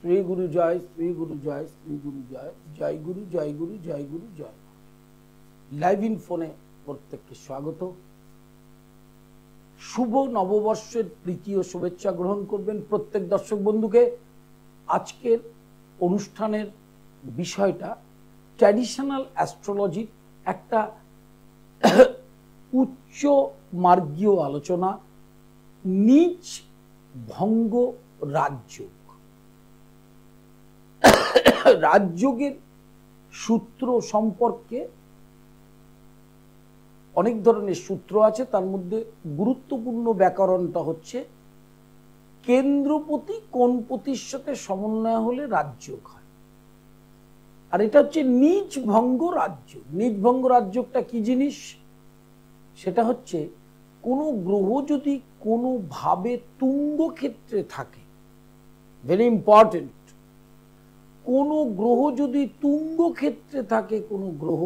Shri Guru Joy, Shri Guru Joy, Shri Guru Joy, Joy Guru, Joy Guru, Joy Guru, Joy. Live in ফোনে প্রত্যেককে স্বাগত। শুভ নববর্ষের প্রীতি ও শুভেচ্ছা গ্রহণ করবেন প্রত্যেক দর্শক বন্ধুকে। আজকের অনুষ্ঠানের বিষয়টা ট্র্যাডিশনাল অ্যাস্ট্রোলজির একটা উচ্চ মার্গীয় আলোচনা, নিজ ভঙ্গ রাজযোগ। রাজযোগের সূত্র সম্পর্কে অনেক ধরনের সূত্র আছে, তার মধ্যে গুরুত্বপূর্ণ ব্যাকরণটা হচ্ছে কেন্দ্রপতি কোণপতির সাথে সমন্বয় হলে রাজযোগ হয়। আর এটা হচ্ছে নিজ ভঙ্গ রাজযোগ। নিজ ভঙ্গ রাজযোগটা কি জিনিস? সেটা হচ্ছে কোনো গ্রহ যদি কোনো ভাবে তুঙ্গ ক্ষেত্রে থাকে, ভেরি ইম্পর্টেন্ট, কোনো গ্রহ যদি তুঙ্গ ক্ষেত্রে থাকে, কোনো গ্রহ,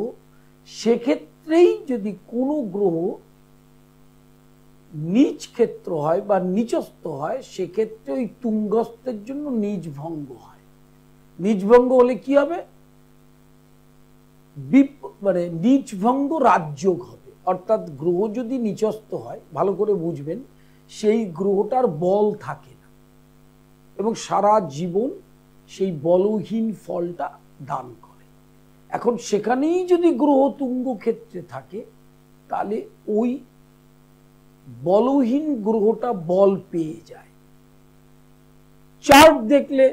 সেক্ষেত্রেই যদি কোনো গ্রহ নিজ ক্ষেত্র হয় বা নিচস্থ হয়, সেক্ষেত্রে ওই তুঙ্গস্থের জন্য নিজ ভঙ্গ হয়। নিজ ভঙ্গ হলে কি হবে? মানে নিজ ভঙ্গ রাজযোগ হবে। অর্থাৎ গ্রহ যদি নিচস্থ হয়, ভালো করে বুঝবেন, সেই গ্রহটার বল থাকে না এবং সারা জীবন সেই বলহীন ফলটা দান করে। এখন সেখানেই যদি গ্রহ তুঙ্গ ক্ষেত্রে থাকে, তাহলে ওই বলহীন গ্রহটা বল পেয়ে যায়। চার্ট দেখলে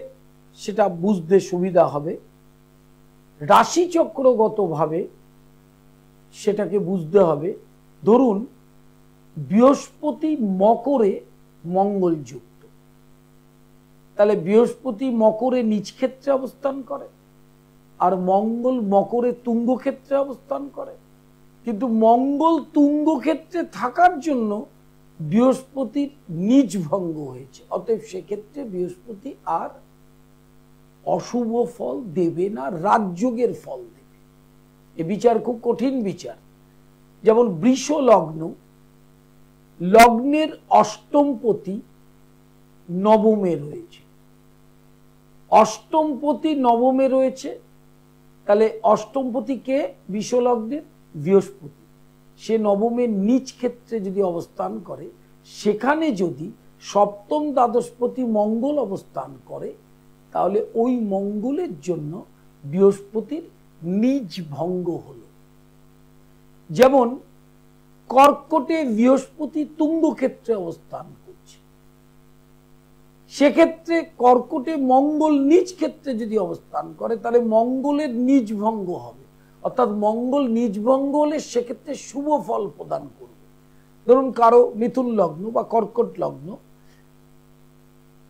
সেটা বুঝতে সুবিধা হবে। রাশিচক্রগতভাবে সেটাকে বুঝতে হবে। ধরুন বৃহস্পতি মকরে মঙ্গল যুক্ত, তাহলে বৃহস্পতি মকরে নিজ ক্ষেত্রে অবস্থান করে আর মঙ্গল মকরে তুঙ্গ ক্ষেত্রে অবস্থান করে। কিন্তু মঙ্গল তুঙ্গ ক্ষেত্রে থাকার জন্য বৃহস্পতির নিজ ভঙ্গ হয়েছে, অতএব সেক্ষেত্রে বৃহস্পতি আর অশুভ ফল দেবে না, রাজযোগের ফল দেবে। এ বিচার খুব কঠিন বিচার। যেমন বৃষ লগ্ন, লগ্নের অষ্টমপতি নবমে রয়েছে, অষ্টমপতি নবমে রয়েছে, তাহলে অষ্টমপতি কে? বৃষ লগ্নের বৃহস্পতি। সে নবমের নিজ ক্ষেত্রে যদি অবস্থান করে, সেখানে যদি সপ্তম দ্বাদশপতি মঙ্গল অবস্থান করে, তাহলে ওই মঙ্গলের জন্য বৃহস্পতির নিজ ভঙ্গ হলো। যেমন কর্কটে বৃহস্পতি তুঙ্গ ক্ষেত্রে অবস্থান করছে, সেক্ষেত্রে কর্কটে মঙ্গল নিজ ক্ষেত্রে যদি অবস্থান করে, তাহলে মঙ্গলের নিজ ভঙ্গ হবে। অর্থাৎ মঙ্গল নিজ ভঙ্গ হলে সেক্ষেত্রে শুভ ফল প্রদান করবে। ধরুন কারো মিথুন লগ্ন বা কর্কট লগ্ন,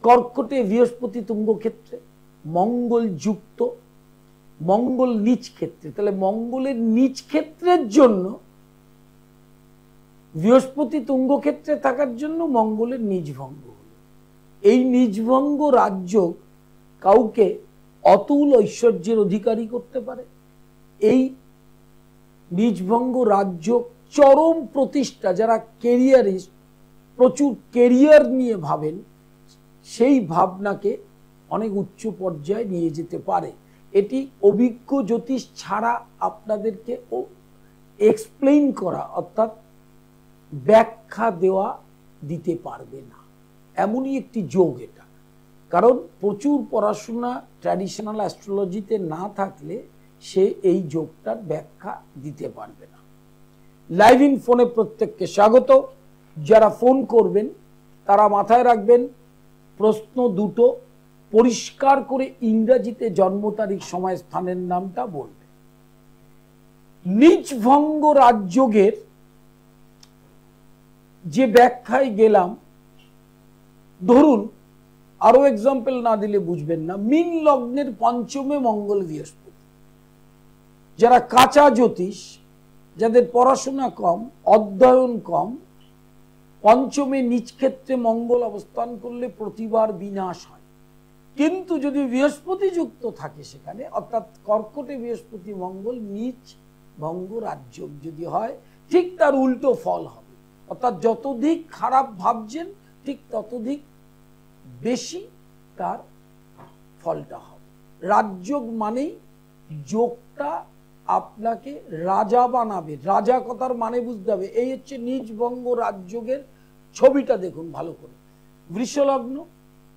কর্কটে বৃহস্পতি তুঙ্গ ক্ষেত্রে, মঙ্গল যুক্ত, মঙ্গল নিজ ক্ষেত্রে, তাহলে মঙ্গলের নিজ ক্ষেত্রের জন্য বৃহস্পতি তুঙ্গ ক্ষেত্রে থাকার জন্য মঙ্গলের নিজ ভঙ্গ হল। এই নিজ ভঙ্গ রাজযোগ কাউকে অতুল ঐশ্বর্যের অধিকারী করতে পারে। এই নিজ ভঙ্গ রাজযোগ চরম প্রতিষ্ঠা, যারা কেরিয়ারিস্ট, প্রচুর কেরিয়ার নিয়ে ভাবেন, সেই ভাবনাকে অনেক উচ্চ পর্যায়ে নিয়ে যেতে পারে। এটি অভিজ্ঞ জ্যোতিষ ছাড়া আপনাদেরকে এক্সপ্লেইন করা, অর্থাৎ ব্যাখ্যা দেওয়া দিতে পারবে না, এমনই একটি যোগ এটা। কারণ প্রচুর পড়াশোনা ট্র্যাডিশনাল অ্যাস্ট্রোলজিতে না থাকলে সে এই যোগটার ব্যাখ্যা দিতে পারবে না। লাইভ ইন ফোনে প্রত্যেককে স্বাগত। যারা ফোন করবেন তারা মাথায় রাখবেন, প্রশ্ন দুটো পরিষ্কার করে ইংরেজিতে জন্ম তারিখ, সময়, স্থানের নামটা বলবেন। নিজ ভঙ্গ রাজযোগের যে ব্যাখ্যায় গেলাম, ধরুন আরো এক্সাম্পল না দিলে বুঝবেন না। মীন লগ্নের পঞ্চমে মঙ্গল বৃহস্পতি, যারা কাঁচা জ্যোতিষ, যাদের পড়াশোনা কম, অধ্যয়ন কম, পঞ্চমে নিজ ক্ষেত্রে মঙ্গল অবস্থান করলে প্রতিবার বিনাশ হয়। কিন্তু যদি বৃহস্পতি যুক্ত থাকে সেখানে, অর্থাৎ কর্কটে বৃহস্পতি মঙ্গল নিজ ভঙ্গ রাজযোগ যদি হয়, ঠিক তার উল্টো ফল হবে। অর্থাৎ যতধিক খারাপ ভাবছেন, ঠিক ততধিক বেশি তার ফলটা হবে। রাজযোগ মানেই যোগটা আপনাকে রাজা বানাবে, রাজা কথার মানে বুঝতে হবে। এই হচ্ছে নিজ ভঙ্গ রাজযোগের ছবিটা দেখুন ভালো করে। বৃষলগ্ন,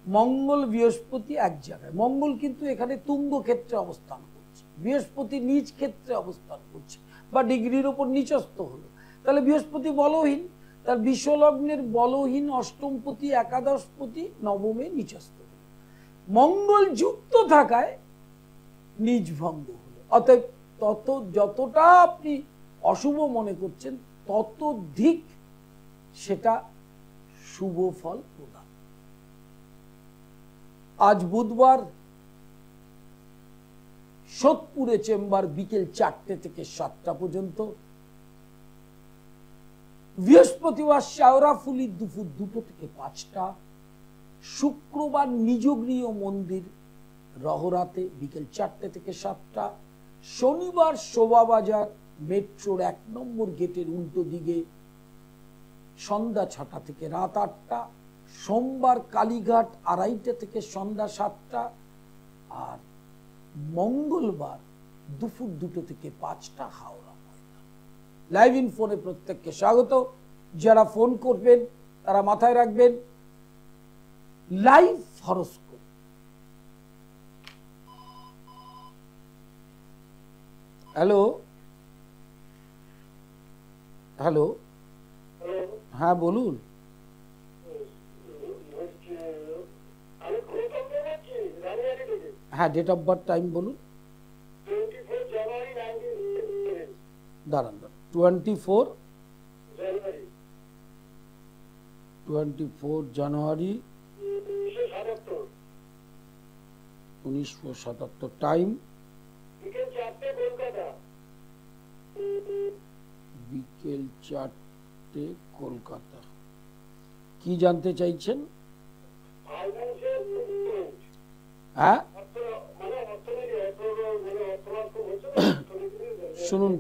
মঙ্গল বৃহস্পতি এক জায়গায়, মঙ্গল কিন্তু এখানে তুঙ্গ ক্ষেত্রে অবস্থান করছে, বৃহস্পতি নিজ ক্ষেত্রে অবস্থান করছে বা ডিগ্রির উপর নিচস্থ হলো, তাহলে বৃহস্পতি বলহীন, তার বৃষলগ্নের বলহীন অষ্টমপতি একাদশপতি নবমে নিচস্থ হলো, মঙ্গল যুক্ত থাকায় নিজ ভঙ্গ হলো। অতএব যতটা আপনি অশুভ মনে করছেন ততোধিক সেটা শুভ ফল প্রদান। আজ বুধবার, সোদপুরে চেম্বার বিকেল 4টে থেকে 7টা পর্যন্ত, বৃহস্পতিবার শেওড়াফুলি দুপুর 2টো থেকে 5টা, শুক্রবার নিজগৃহ মন্দির রহরাতে বিকেল 4টে থেকে 7টা, শনিবার শোভাবাজার মেট্রোর 1 নম্বর গেটের উল্টো দিকে সন্ধ্যা 6টা থেকে রাত 8টা, সোমবার কালীঘাট 2:30 থেকে সন্ধ্যা 7টা, আর মঙ্গলবার দুপুর 2টো থেকে 5টা হাওড়া ময়দান। লাইভ ইন ফোনে প্রত্যেককে স্বাগত। যারা ফোন করবেন তারা মাথায় রাখবেন লাইভ হরোস্কোপ। হ্যালো হ্যালো, হ্যাঁ বলুন। হ্যাঁ, ডেট অফ বার্থ টাইম বলুন। দাঁড়ান, 24 জানুয়ারি 1977, টাইম বিকেল 4টে কলকাতা। কি জানতে চাইছেন? হ্যাঁ শুনুন,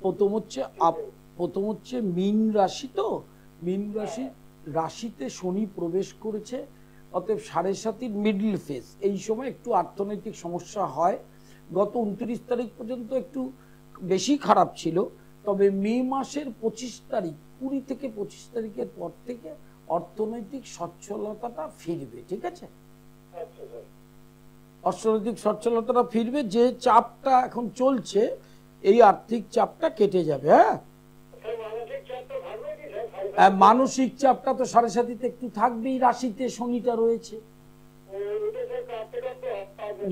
প্রথম হচ্ছে মীন রাশি, তো মীন রাশিতে শনি প্রবেশ করেছে, অতএব 7.5 মিডল ফেজ। এই সময় একটু অর্থনৈতিক সমস্যা হয়। গত 29 তারিখ পর্যন্ত একটু বেশি খারাপ ছিল, তবে মে মাসের 25 তারিখ 20 থেকে 25 তারিখের পর থেকে অর্থনৈতিক সচ্ছলতাটা ফিরবে। ঠিক আছে, অর্থনৈতিক সচ্ছলতাটা ফিরবে। যে চাপটা এখন চলছে এই আর্থিক চাপটা কেটে যাবে। হ্যাঁ, মানসিক চাপটা তো 7.5 একটু থাকবেই, রাশিতে শনিটা রয়েছে।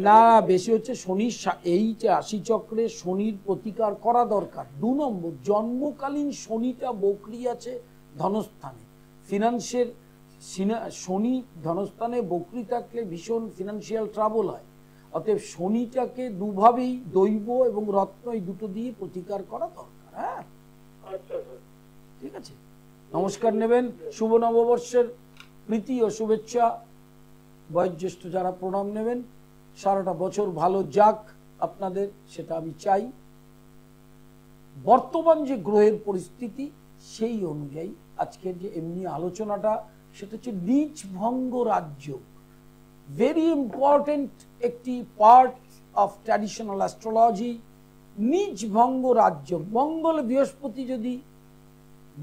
না, বেশি হচ্ছে শনির, এই যে রাশি চক্রে শনির প্রতিকার করা দরকার। 2 নম্বর, জন্মকালীন শনিটা বকরি আছে ধনস্থানে, ফিনান্সের শনি ধনস্থানে বকরি থাকলে ভীষণ ফিনান্সিয়াল ট্রাবল হয়। অতএব শনিটাকে দুভাবেই, দৈব এবং রত্ন, এই দুটো দিয়ে প্রতিকার করা দরকার। হ্যাঁ, ঠিক আছে, নমস্কার নেবেন। শুভ নববর্ষের প্রীতি ও শুভেচ্ছা। বয়োজ্যেষ্ঠ যারা প্রণাম নেবেন। সারাটা বছর ভালো যাক আপনাদের, সেটা আমি চাই। বর্তমান যে গ্রহের পরিস্থিতি সেই অনুযায়ী আজকের যে এমনি আলোচনাটা, সেটা হচ্ছে নিজ ভঙ্গ রাজ্য। ভেরি ইম্পর্টেন্ট একটি পার্ট অফ ট্র্যাডিশনাল অ্যাস্ট্রোলজি। নিজ ভঙ্গ রাজ্য, মঙ্গল বৃহস্পতি যদি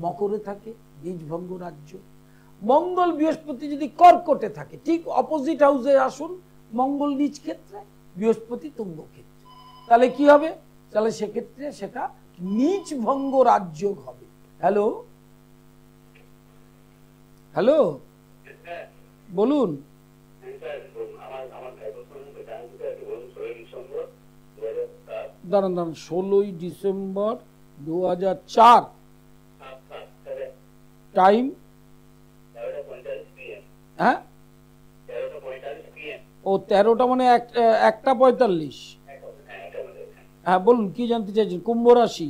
মকরে থাকে নিজ ভঙ্গ রাজ্য, মঙ্গল বৃহস্পতি যদি কর্কটে থাকে, ঠিক অপোজিট হাউসে আসুন, মঙ্গল নিজ ক্ষেত্রে, বৃহস্পতি তুঙ্গ ক্ষেত্রে, তাহলে কি হবে? তাহলে সেক্ষেত্রে সেটা নিজ ভঙ্গ রাজ্য হবে। হ্যালো হ্যালো, বলুন। দাঁড়ান, 16 ডিসেম্বর 2004, টাইম হ্যাঁ ও 13টা মানে 1:45। হ্যাঁ বলুন, কি জানতে চাইছেন? কুম্ভ রাশি।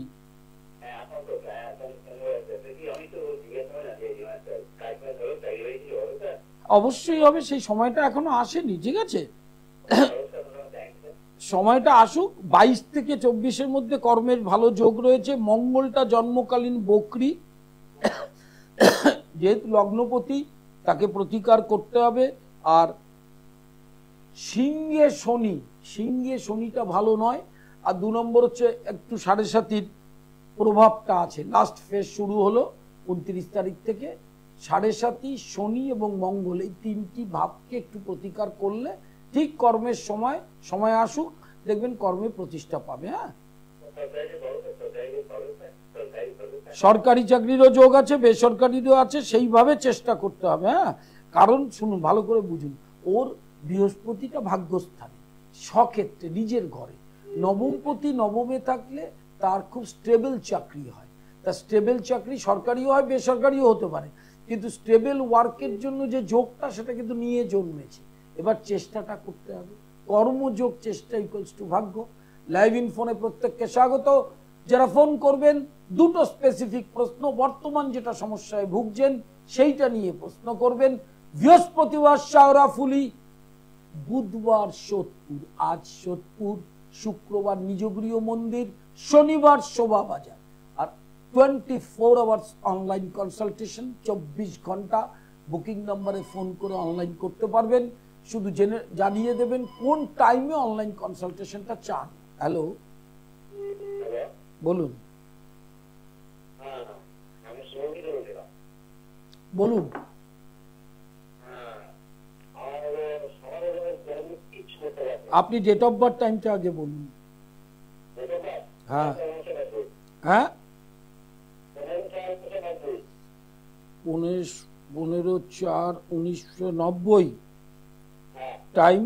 অবশ্যই হবে, সেই সময়টা এখনো আসেনি। ঠিক আছে, সময়টা আসুক। 22 থেকে 24-এর মধ্যে কর্মের ভালো যোগ রয়েছে। মঙ্গলটা জন্মকালীন বকরি, যেহেতু লগ্নপতি, তাকে প্রতিকার করতে হবে। আর সিংহে শনি, সিংহে শনিটা ভালো নয়। আর 2 নম্বর হচ্ছে একটু 7.5 প্রভাবটা আছে। লাস্ট ফেজ শুরু হলো 29 তারিখ থেকে। 7.5 শনি এবং মঙ্গল এই 3টি ভাবকে একটু প্রতিকার করলে ঠিক কর্মের সময় আসুক, দেখবেন কর্মে প্রতিষ্ঠা পাবে। হ্যাঁ, সরকারি চাকরিরও যোগ আছে, বেসরকারিরও আছে, সেইভাবে চেষ্টা করতে হবে। হ্যাঁ, কারণ শুনুন, ভালো করে বুঝুন, ওর বৃহস্পতিটা ভাগ্যস্থানে, স্বক্ষেত্রে, নিজের ঘরে। নবমপতি নবমে থাকলে তার খুব স্টেবল চাকরি হয়। তার স্টেবল চাকরি সরকারিও হয়, বেসরকারিও হতে পারে, কিন্তু স্টেবল ওয়ার্কের জন্য যে যোগটা সেটা কিন্তু নিয়ে জন্মেছে। এবার চেষ্টাটা করতে হবে। কর্মযোগ, চেষ্টা ইকুয়ালস টু ভাগ্য। লাইভ ইন ফোনে প্রত্যেককে স্বাগত। যারা ফোন করবেন, 2টো স্পেসিফিক প্রশ্ন, বর্তমান যেটা সমস্যায় ভুগছেন সেইটা নিয়ে প্রশ্ন করবেন। বৃহস্পতিবার শাওরাফুলি, বুধবার সোদপুর, আজ সোদপুর, শুক্রবার নিজগৃহ মন্দির, শনিবার শোভাবাজার। আর 24 আওয়ার্স অনলাইন কনসালটেশন, 24 ঘন্টা। বুকিং নাম্বারে ফোন করে অনলাইন করতে পারবেন। শুধু জানিয়ে দেবেন কোন টাইমে অনলাইন কনসালটেশনটা চান। হ্যালো, বলুন বলুন। আপনি ডেট অফ বার্থ টাইমটা আগে বলুন। হ্যাঁ হ্যাঁ, 15/4/1990। টাইম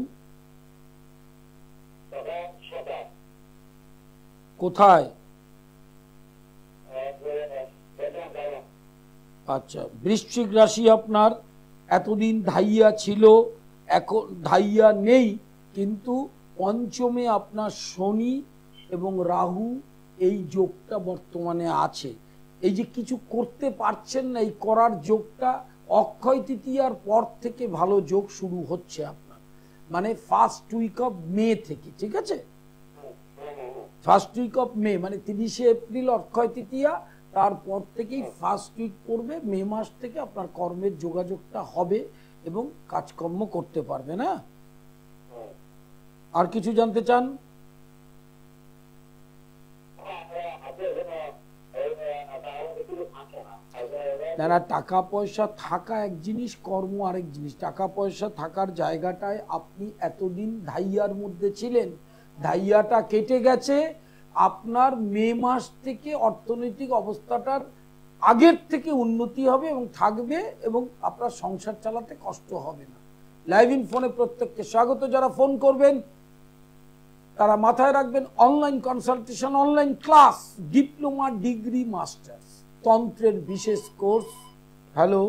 কোথায়? আচ্ছা, বৃশ্চিক রাশি আপনার। এতদিন ধাইয়া ছিল, এখন ধাইয়া নেই, কিন্তু পঞ্চমে আপনার শনি এবং রাহু, এই যোগটা বর্তমানে আছে। এই যে কিছু করতে পারছেন না, এই করার যোগটা অক্ষয় তৃতীয়ার পর থেকে ভালো যোগ শুরু হচ্ছে আপনার, মানে ফার্স্ট উইক অফ মে থেকে। ঠিক আছে, ফার্স্ট উইক অফ মে মানে 30শে এপ্রিল অক্ষয় তৃতীয়া, তারপর থেকেই ফার্স্ট উইক পড়বে মে মাস থেকে আপনার কর্মের যোগাযোগটা হবে এবং কাজকর্ম করতে পারবে। না আর কিছু জানতে চান? না, টাকা পয়সা থাকা এক জিনিস, কর্ম আরেক জিনিস। টাকা পয়সা থাকার জায়গাটায় আপনি এতদিন ধাইয়ার মধ্যে ছিলেন, ধাইয়াটা কেটে গেছে। আপনার মে মাস থেকে অর্থনৈতিক অবস্থাটার আগের থেকে উন্নতি হবে এবং থাকবে, এবং আপনার সংসার চালাতে কষ্ট হবে না। লাইভ ইন ফোনে প্রত্যেককে স্বাগত। যারা ফোন করবেন তারা মাথায় রাখবেন, online consultation, online class, diploma, degree, masters, তন্ত্রের বিশেষ কোর্স। হ্যালো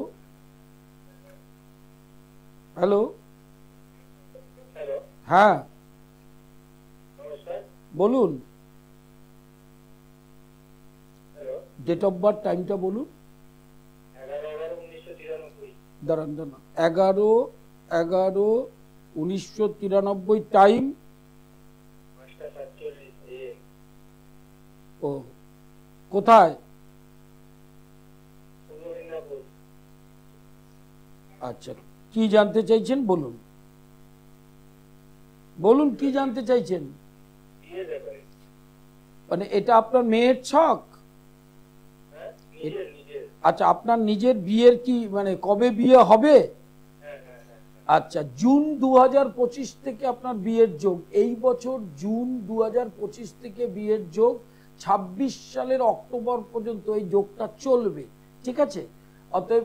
হ্যালো, হ্যাঁ বলুন। ডেট অফ বার্থ টাইমটা বলুন। দাঁড়ান দাঁড়ান, 11/11/1993। টাইম? ও, কোথায়? আচ্ছা, কি জানতে চাইছেন বলুন, বলুন কি জানতে চাইছেন? মানে এটা আপনার মেয়ের ছক? আচ্ছা, আপনার নিজের বিয়ের কি মানে কবে বিয়ে হবে? আচ্ছা, জুন 2025 থেকে আপনার বিয়ের যোগ। এই বছর জুন 2025 থেকে বিয়ের যোগ, 26 সালের অক্টোবর পর্যন্ত এই যোগটা চলবে। ঠিক আছে, অতএব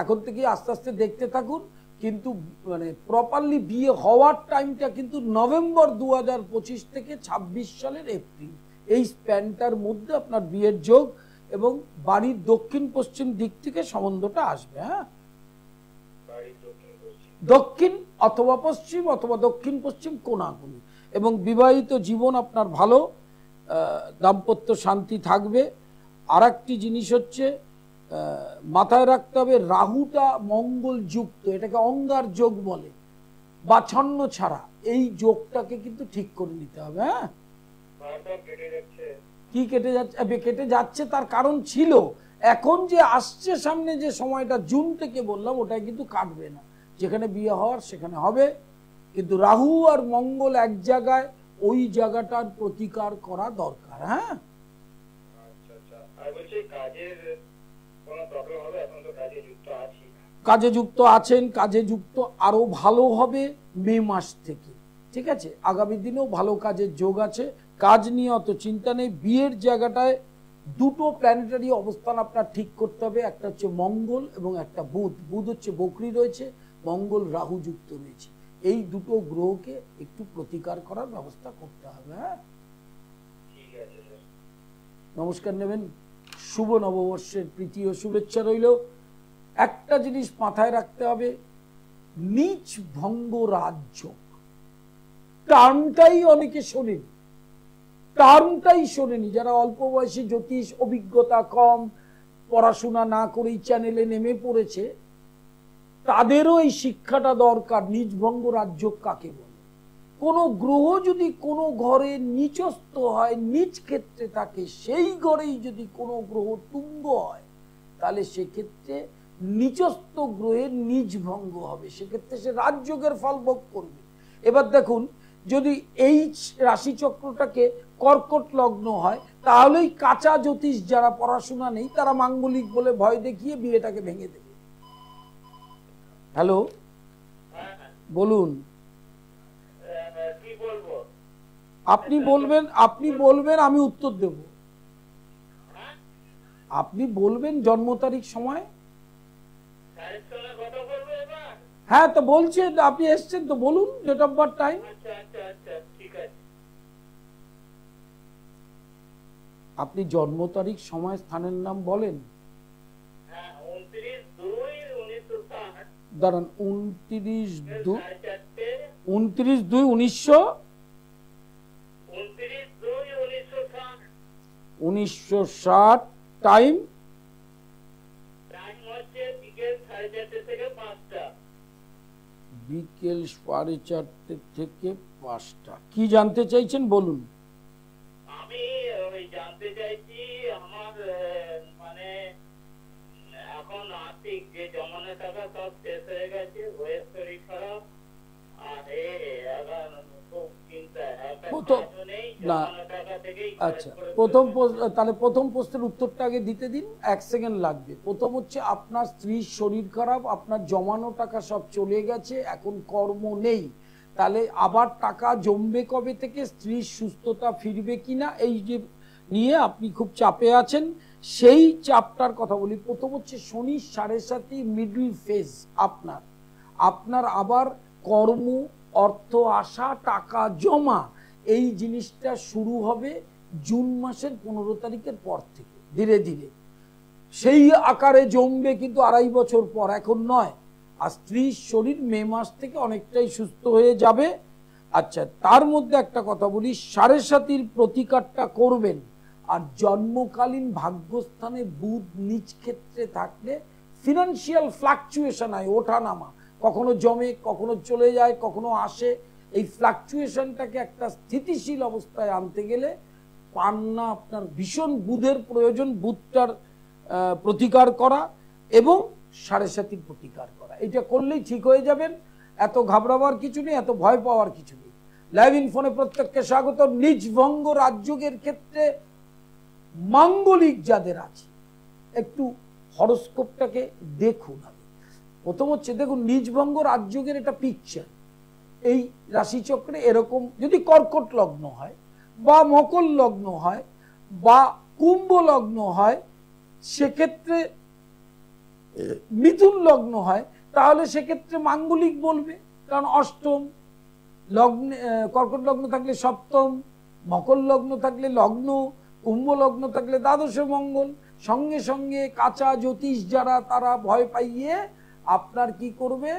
এখন থেকে আস্তে আস্তে দেখতে থাকুন, কিন্তু মানে প্রপারলি বিয়ে হওয়ার টাইমটা কিন্তু নভেম্বর 2025 থেকে 26 সালের এপ্রিল, এই স্প্যানটার মধ্যে আপনার বিয়ের যোগ, এবং বাড়ির দক্ষিণ পশ্চিম দিক থেকে সম্বন্ধটা আসবে। হ্যাঁ, দক্ষিণ অথবা পশ্চিম অথবা দক্ষিণ পশ্চিম কোনাকুনি, এবং বিবাহিত জীবন আপনার ভালো, দাম্পত্য শান্তি থাকবে। আর একটি জিনিস হচ্ছে মাথায় রাখতে হবে, রাহুটা মঙ্গল যুক্ত, এটাকে অঙ্গার যোগ বলে, বা ছন্ন ছাড়া, এই যোগটাকে কিন্তু ঠিক করে নিতে হবে। হ্যাঁ, কি কেটে যাচ্ছে? কেটে যাচ্ছে, তার কারণ ছিল, এখন যে আসছে সামনে যে সময়টা জুন থেকে বললাম, ওটাই কিন্তু কাটবে না। যেখানে বিয়ে হওয়ার সেখানে হবে। কিন্তু রাহু আর মঙ্গল এক জায়গায়, ওই জায়গাটার প্রতিকার করা দরকার। হ্যাঁ, কাজে যুক্ত আছেন, কাজে যুক্ত আরো ভালো হবে মে মাস থেকে, ঠিক আছে? আগামী দিনেও ভালো কাজের যোগ আছে, কাজ নিয়ে অত চিন্তা নেই। বিয়ের জায়গাটায় দুটো প্ল্যানেটারি অবস্থান আপনার ঠিক করতে হবে, একটা হচ্ছে মঙ্গল এবং একটা বুধ। বুধ হচ্ছে বকরি রয়েছে, মঙ্গল রাহু যুক্ত রয়েছে। এই দুটো গ্রহকে একটু প্রতিকার করার ব্যবস্থা করতে হবে। হ্যাঁ, নমস্কার নেবেন। শুভ নববর্ষের প্রীতি ও শুভেচ্ছা রইল। একটা জিনিস মাথায় রাখতে হবে, নিচ ভঙ্গ রাজ্য টার্মটাই অনেকে শোনেনি, টার্মটাই শোনেনি। যারা অল্প বয়সী জ্যোতিষ, অভিজ্ঞতা কম, পড়াশোনা না করেই চ্যানেলে নেমে পড়েছে, তাদেরও এই শিক্ষাটা দরকার। নিজ ভঙ্গ রাজ্য কাকে বলে? কোন গ্রহ যদি কোনো ঘরে নিচস্থ হয়, নিজ ক্ষেত্রে থাকে, সেই ঘরেই যদি কোনো গ্রহ তুঙ্গ হয়, তাহলে সেক্ষেত্রে নিচস্থ গ্রহের নিজ ভঙ্গ হবে, সেক্ষেত্রে সে রাজযোগের ফল ভোগ করবে। এবার দেখুন, যদি এই রাশিচক্রটাকে কর্কট লগ্ন হয়, তাহলেই কাঁচা জ্যোতিষ যারা পড়াশোনা নেই, তারা মাঙ্গলিক বলে ভয় দেখিয়ে বিয়েটাকে ভেঙে দেবে। হ্যালো, বলুন। আপনি বলবেন, আমি উত্তর দেব। আপনি বলবেন জন্ম তারিখ, সময়। হ্যাঁ, তো বলছেন, আপনি এসছেন তো বলুন ডেট অফ বার্থ, টাইম। আপনি জন্ম তারিখ, সময়, স্থানের নাম বলেন। দাঁড়ান, 29/2/1960। টাইম বিকেল 4:30 থেকে 5টা। কি জানতে চাইছেন বলুন। আমি জানতে চাইছি, আমার মানে এখন আর্থিক যে জমানো টাকা সব শেষ হয়ে গেছে, বয়স শরীর খারাপ, আর খুব চিন্তা, আচ্ছা, তাহলে প্রথম প্রশ্নের উত্তরটা আগে দিতে দিন, 1 সেকেন্ড লাগবে। প্রথম হচ্ছে, আপনার স্ত্রীর শরীর খারাপ, আপনার জমানো টাকা সব চলে গেছে, এখন কর্ম নেই, তাহলে আবার টাকা জমবে কবে থেকে, স্ত্রীর সুস্থতা ফিরবে কিনা, এই যে নিয়ে আপনি খুব চাপে আছেন, সেই চাপটার কথা বলি। প্রথম হচ্ছে শনি 7.5 মিডল ফেজ, আপনার আবার কর্ম, অর্থ আসা, টাকা জমা, এই জিনিসটা শুরু হবে জুন মাসের 15 তারিখের পর থেকে। ধীরে ধীরে সেই আকারে জমবে, কিন্তু 2.5 বছর পর, এখন নয়। আর স্ত্রীর শরীর মে মাস থেকে অনেকটাই সুস্থ হয়ে যাবে। আচ্ছা, তার মধ্যে একটা কথা বলি, 7.5 প্রতিকারটা করবেন। আর জন্মকালীন ভাগ্যস্থানে বুধ নিজ ক্ষেত্রে থাকলে ফিনান্সিয়াল ফ্লাকচুয়েশন হয়, ওঠা নামা, কখনো জমে, কখনো চলে যায়, কখনো আসে। এই ফ্লাকচুয়েশনটাকে একটা স্থিতিশীল অবস্থায় আনতে গেলে পান্না আপনার ভীষণ বুধের প্রয়োজন, বুধটার প্রতিকার করা এবং 7.5 প্রতিকার করা, এটা করলেই ঠিক হয়ে যাবেন। এত ঘাবড়াবার কিছু নেই, এত ভয় পাওয়ার কিছু নেই। লাইভ ইনফোনে প্রত্যেককে স্বাগত। নিজ ভঙ্গ রাজযোগের ক্ষেত্রে মাঙ্গলিক যাদের আছে, একটু হরোস্কোপটাকে দেখুন। প্রথম হচ্ছে, দেখুন নিজভঙ্গ রাজযোগের এটা পিকচার। এই রাশিচক্রে এরকম যদি কর্কট লগ্ন হয়, বা মকর লগ্ন হয়, বা কুম্ভ লগ্ন হয়, সেক্ষেত্রে মিথুন লগ্ন হয়, তাহলে সেক্ষেত্রে মাঙ্গলিক বলবে, কারণ অষ্টম লগ্নে, কর্কট লগ্ন থাকলে সপ্তম, মকর লগ্ন থাকলে লগ্ন, কুম্ভ লগ্ন থাকলে দ্বাদশে মঙ্গল। সঙ্গে সঙ্গে কাঁচা জ্যোতিষ যারা, তারা ভয় পাইয়ে আপনার কি করবে,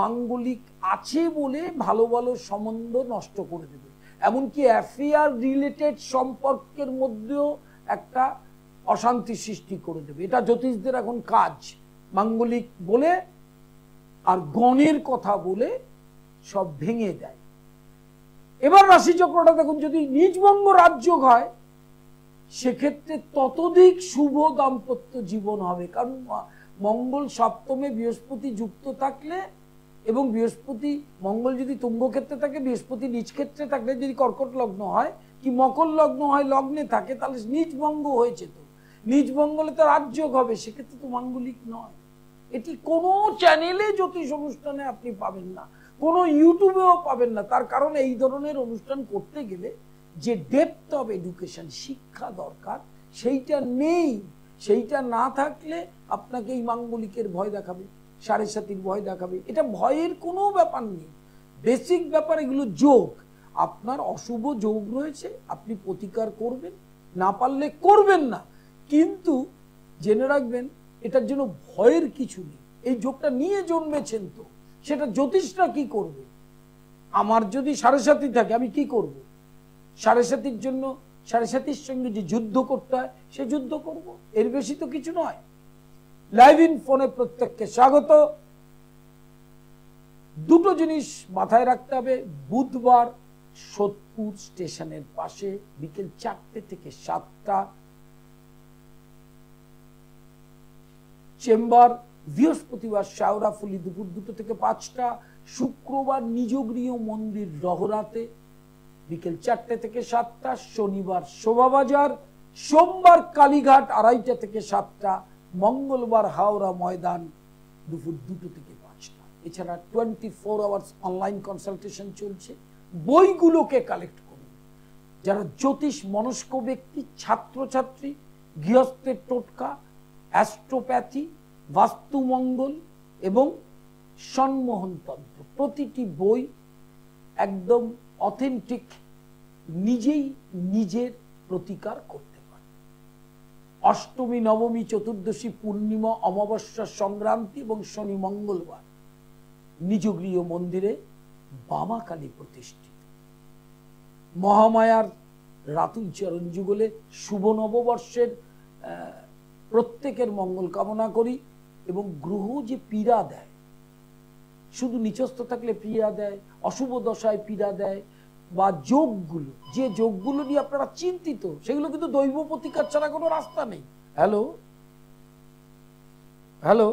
মাঙ্গলিক আছে বলে ভালো ভালো সম্বন্ধ নষ্ট করে দেবে। এমনকি অ্যাফেয়ার রিলেটেড সম্পর্কের মধ্যেও একটা অশান্তি সৃষ্টি করে দেবে। এটা জ্যোতিষদের এখন কাজ, মাঙ্গলিক বলে আর গণের কথা বলে সব ভেঙে দেয়। এবার রাশিচক্রটা দেখুন, যদি নিজভঙ্গ রাজযোগ হয়, সেক্ষেত্রে ততোধিক শুভ দাম্পত্য জীবন হবে। কারণ মঙ্গল সপ্তমে, বৃহস্পতি যুক্ত থাকলে এবং বৃহস্পতি মঙ্গল যদি তুঙ্গ ক্ষেত্রে থাকে, বৃহস্পতি নিজ ক্ষেত্রে থাকলে, যদি কর্কট লগ্ন হয় কি মকর লগ্ন হয়, লগ্নে থাকে, তাহলে নিজ ভঙ্গ হয়েছে। তো নিজ ভঙ্গলে তো রাজযোগ হবে, সেক্ষেত্রে তো মাঙ্গলিক নয়। এটি কোনো চ্যানেলে জ্যোতিষ অনুষ্ঠানে আপনি পাবেন না, কোনো ইউটিউবেও পাবেন না। তার কারণ এই ধরনের অনুষ্ঠান করতে গেলে যে ডেপথ অফ এডুকেশন, শিক্ষা দরকার, সেইটা নেই। সেইটা না থাকলে আপনাকে এই মাঙ্গলিকের ভয় দেখাবে, সাড়ে সাতির ভয় দেখাবে। এটা ভয়ের কোনো ব্যাপার নেই, বেসিক ব্যাপার। এগুলো যোগ, আপনার অশুভ যোগ রয়েছে, আপনি প্রতিকার করবেন, না পারলে করবেন না। কিন্তু জেনে রাখবেন এটার জন্য ভয়ের কিছু নেই। এই যোগটা নিয়ে জন্মেছেন, তো সেটা জ্যোতিষরা কি করবে? আমার যদি সাড়ে সাতি থাকে আমি কি করব? সাড়ে সাতির জন্য, সাড়ে সাতির সঙ্গে যে যুদ্ধ করতে হয় সে যুদ্ধ করব, এর বেশি তো কিছু নয়। লাইভ ইন ফোনে প্রত্যেককে স্বাগত। দুটো জিনিস মাথায় রাখতে হবে। বুধবার সোদপুর স্টেশনের পাশে বিকেল 4টে থেকে 7টা চেম্বার, বৃহস্পতিবার শাওরাফুলি দুপুর 2 থেকে 5টা, শুক্রবার নিজগৃহ মন্দির রহরাতে বিকেল 4টে থেকে 7টা, শনিবার শোভাবাজার, সোমবার কালীঘাট 2:30 থেকে 7টা, মঙ্গলবার হাওড়া ময়দান দুপুর 2 থেকে 5টা। এছাড়া 24 আওয়ার্স অনলাইন কনসালটেশন চলছে। বইগুলোকে কালেক্ট করুন। যারা জ্যোতিষ মনস্ক ব্যক্তি, ছাত্রছাত্রী, গৃহস্থের টোটকা, অ্যাস্ট্রোপ্যাথি, বাস্তুমঙ্গল এবং সন্মোহনতন্ত্র, প্রতিটি বই একদম অথেন্টিক, নিজেই নিজের প্রতিকার করতে পারে। অষ্টমী, নবমী, চতুর্দশী, পূর্ণিমা, অমাবস্যা, সংক্রান্তি এবং শনি মঙ্গলবার নিজগৃহ মন্দিরে বামা কালী প্রতিষ্ঠিত। মহামায়ার রাতুল চরণ যুগলে শুভ নববর্ষের প্রত্যেকের মঙ্গল কামনা করি। এবং গ্রহ যে পীড়া দেয়, শুধু নিচস্থ থাকলে পীড়া দেয়, অশুভ দশায় পীড়া দেয়, বা যোগগুলো, যে যোগগুলো নিয়ে আপনারা চিন্তিত, সেগুলো কিন্তু দৈব প্রতিকার ছাড়া কোনো রাস্তা নেই। হ্যালো হ্যালো,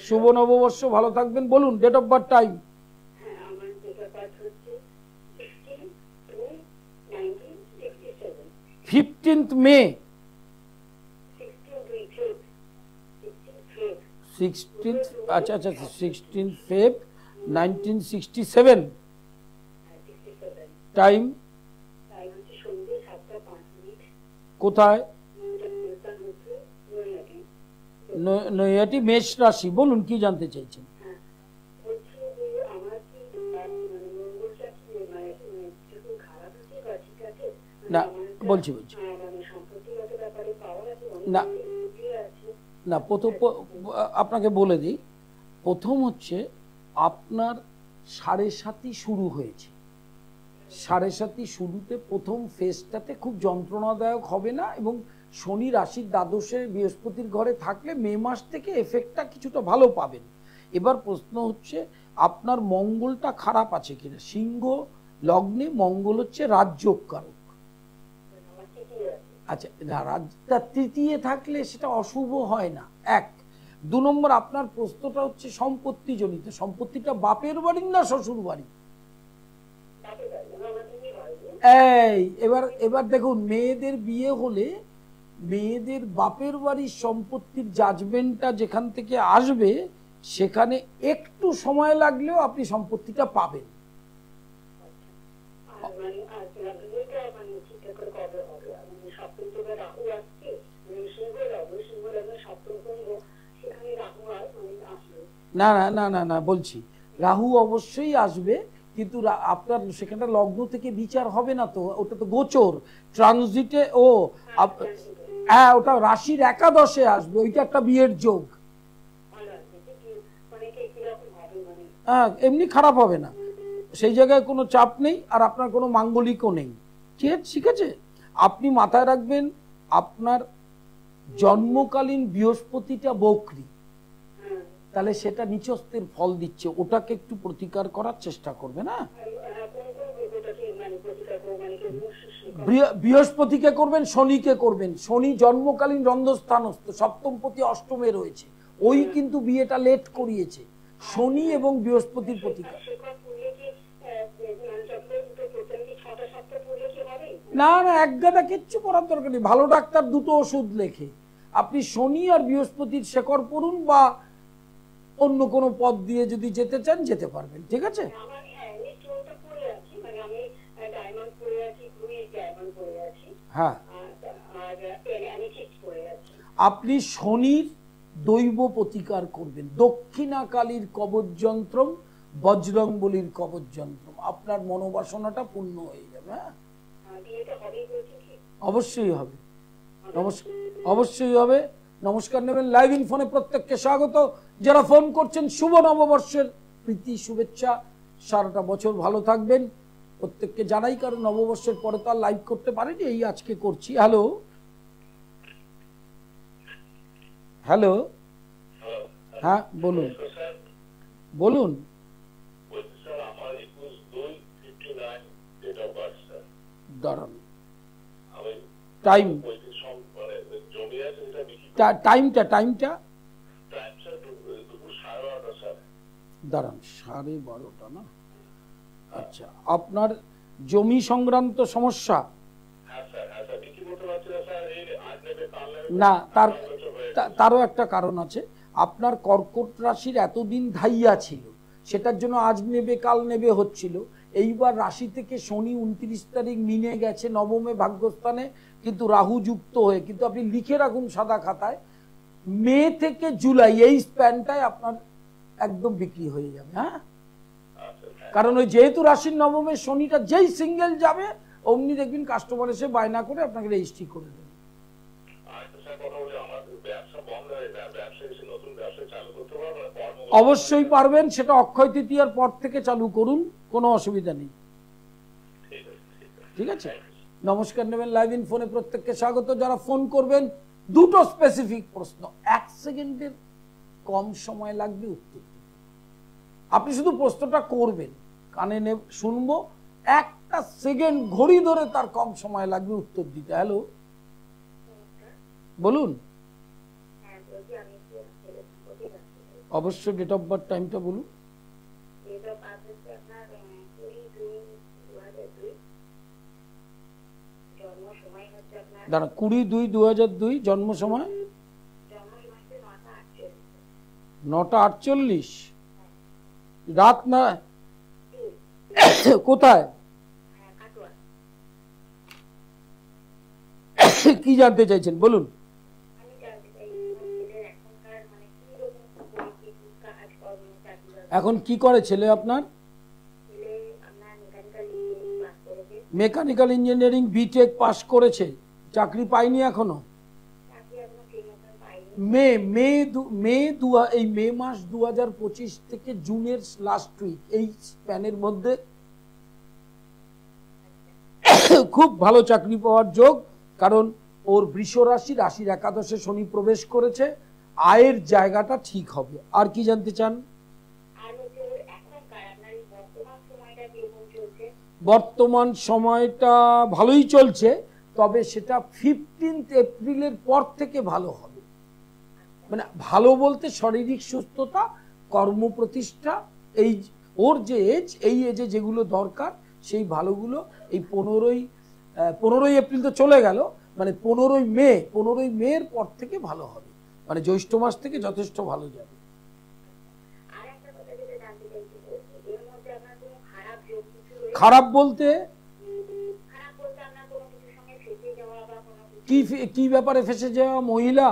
শুভ নববর্ষ, ভালো থাকবেন। বলুন date of birth, time. 15th May, 16th, আচ্ছা আচ্ছা, 16th Feb 1967, টাইম কোথায়? নৈহাটি, মেষ রাশি। বলুন কি জানতে চাইছেন? না বলছি না না, প্রথম আপনাকে বলে দিই, প্রথম হচ্ছে আপনার সাড়ে সাতি শুরু হয়েছে। সাড়ে সাতি শুরুতে প্রথম ফেজটাতে খুব যন্ত্রণাদায়ক হবে না, এবং শনি রাশির দ্বাদশে বৃহস্পতির ঘরে থাকলে মে মাস থেকে এফেক্টটা কিছুটা ভালো পাবেন। এবার প্রশ্ন হচ্ছে আপনার মঙ্গলটা খারাপ আছে কিনা। সিংহ লগ্নে মঙ্গল হচ্ছে রাজযোগ কারক। আচ্ছা, রাজটা তৃতীয় থাকলে সেটা অশুভ হয় না। 1 2 নম্বর, আপনার প্রশ্নটা হচ্ছে সম্পত্তি জনিত। সম্পত্তিটা বাপের বাড়ি না শ্বশুর বাড়ি? এই এবার দেখুন, মেয়েদের বিয়ে হলে মেয়েদের বাপের বাড়ির সম্পত্তির জাজমেন্টটা যেখান থেকে আসবে, সেখানে একটু সময় লাগলেও আপনি সম্পত্তিটা পাবেন। না না না না, বলছি রাহু অবশ্যই আসবে, কিন্তু আপনার সেখানে লগ্ন থেকে বিচার হবে না। তো ওটা তো গোচর ট্রানজিটে, হ্যাঁ ওটা রাশির একাদশে আসবে, ওইটা একটা বিয়ের যোগ। হ্যাঁ, এমনি খারাপ হবে না, সেই জায়গায় কোনো চাপ নেই, আর আপনার কোনো মাঙ্গলিকও নেই। ঠিক আছে, আপনি মাথায় রাখবেন আপনার জন্মকালীন বৃহস্পতিটা বক্রী, তাহলে সেটা নিচস্থের ফল দিচ্ছে, ওটাকে একটু প্রতিকার করার চেষ্টা করবে না। বৃহস্পতিকে করবেন, শনিকে করবেন। শনি জন্মকালীন রন্ধস্থানস্থ, সপ্তমপতি অষ্টমে রয়েছে, ওই কিন্তু বিয়েটা লেট করিয়েছে। শনি এবং বৃহস্পতির প্রতিকার। না না, এক গাদা কিচ্ছু পড়ার দরকার নেই। ভালো ডাক্তার দুটো ওষুধ লেখে, আপনি শনি আর বৃহস্পতির শেকড় পড়ুন, বা অন্য কোনো পথ দিয়ে যদি যেতে চান যেতে পারবেন। ঠিক আছে? হ্যাঁ, আপনি শনির দৈব প্রতিকার করবেন, দক্ষিণাকালীর কবচ যন্ত্রম, বজরংবলীর কবচ যন্ত্রম, আপনার মনোবাসনাটা পূর্ণ হয়ে যাবে। হ্যাঁ, অবশ্যই হবে, অবশ্যই হবে। নমস্কার নেবেন। লাইভ ইন ফোনে প্রত্যেককে স্বাগত। যারা ফোন করছেন, শুভ নববর্ষের প্রীতি শুভেচ্ছা, সারাটা বছর ভালো থাকবেন প্রত্যেককে জানাই, কারণ নববর্ষের পরে তো আর লাইভ করতে পারিনি, এই আজকে করছি। হ্যালো হ্যালো, হ্যাঁ বলুন বলুন। দাঁড়ান, টাইম টাইমটা টাইমটা দাঁড়ান, 12:30 না? আচ্ছা, আপনার জমি সংক্রান্ত সমস্যা? না, তারও একটা কারণ আছে। আপনার কর্কট রাশির এতদিন ধাইয়া ছিল, সেটার জন্য আজ নেবে কাল নেবে হচ্ছিল। এইবার রাশি থেকে শনি 29 তারিখ মিনে গেছে নবমে ভাগ্যস্থানে, কিন্তু রাহু যুক্ত হয়ে, কিন্তু আপনি লিখে রাখুন সাদা খাতায়, মে থেকে জুলাই এই স্প্যানটায় আপনার একদম বিক্রি হয়ে যাবে। হ্যাঁ, কারণ ওই যেহেতু রাশির নবমে শনিটা যেই সিঙ্গেল যাবে, অমনি দেখবেন কাস্টমার এসে বায়না করে আপনাকে রেজিস্ট্রি করে দেবে। অবশ্যই পারবেন, সেটা অক্ষয় তৃতীয়ার পর থেকে চালু করুন, কোনো অসুবিধা নেই। ঠিক আছে, নমস্কার নেবেন। লাইভ ইন ফোনে প্রত্যেককে স্বাগত। যারা ফোন করবেন, দুটো স্পেসিফিক প্রশ্ন, 1 সেকেন্ডের কম সময় লাগবে উত্তর দিতে। আপনি শুধু প্রশ্নটা করবেন, কানে শুনবো, 1 সেকেন্ড ঘড়ি ধরে তার কম সময় লাগবে উত্তর দিতে। হ্যালো, বলুন। অবশ্যই ডেট অফ বার্থ, টাইমটা বলুন। দাঁড়া, 20-2-2002, জন্ম সময় 9:48, রাত না? কোথায়? কি জানতে চাইছেন বলুন। এখন কি করে ছেলে আপনার? মেকানিক্যাল ইঞ্জিনিয়ারিং বিটেক পাস করেছে, চাকরি পায়নি এখনো? এই মে মাস 2025 থেকে জুনের লাস্ট উইক, এই স্প্যানের মধ্যে খুব ভালো চাকরি পাওয়ার যোগ, কারণ ওর বৃষ রাশি, রাশির একাদশে শনি প্রবেশ করেছে, আয়ের জায়গাটা ঠিক হবে। আর কি জানতে চান? বর্তমান সময়টা ভালোই চলছে, তবে সেটা 15 এপ্রিলের পর থেকে ভালো হবে। মানে ভালো বলতে শারীরিক সুস্থতা, কর্মপ্রতিষ্ঠা, এই ওর যে এজ, এই এজে যেগুলো দরকার সেই ভালোগুলো এই 15 এপ্রিল তো চলে গেল, মানে 15 মের পর থেকে ভালো হবে, মানে জ্যৈষ্ঠ মাস থেকে যথেষ্ট ভালো যাবে। খারাপ বলতে কি ব্যাপারে ফেসে যাওয়া? মহিলা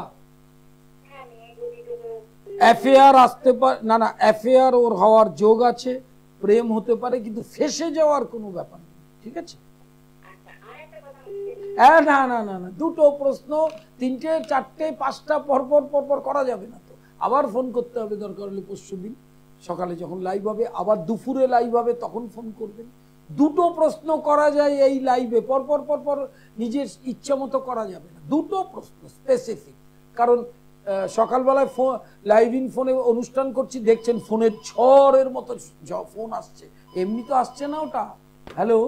অ্যাফেয়ার আসতে পারে, না না, অ্যাফেয়ার ওর হওয়ার যোগ আছে, প্রেম হতে পারে, কিন্তু ফেসে যাওয়ার কোনো ব্যাপার নেই। ঠিক আছে? না না না না, দুটো প্রশ্ন, 3টে 4টে 5টা পরপর করা যাবে না তো। আবার ফোন করতে হবে, দরকার হলে পরশুদিন সকালে যখন লাইভ হবে, আবার দুপুরে লাইভ হবে, তখন ফোন করবেন। দুটো প্রশ্ন করা যায় এই লাইভে, পরপর নিজের ইচ্ছা মতো করা যাবে না, দুটো প্রশ্ন স্পেসিফিক। কারণ সকালবেলায় লাইভ ইন ফোনে অনুষ্ঠান করছি, দেখছেন ফোনের ঝড়ের মতো ফোন আসছে, এমনি তো আসছে না ওটা। হ্যালো,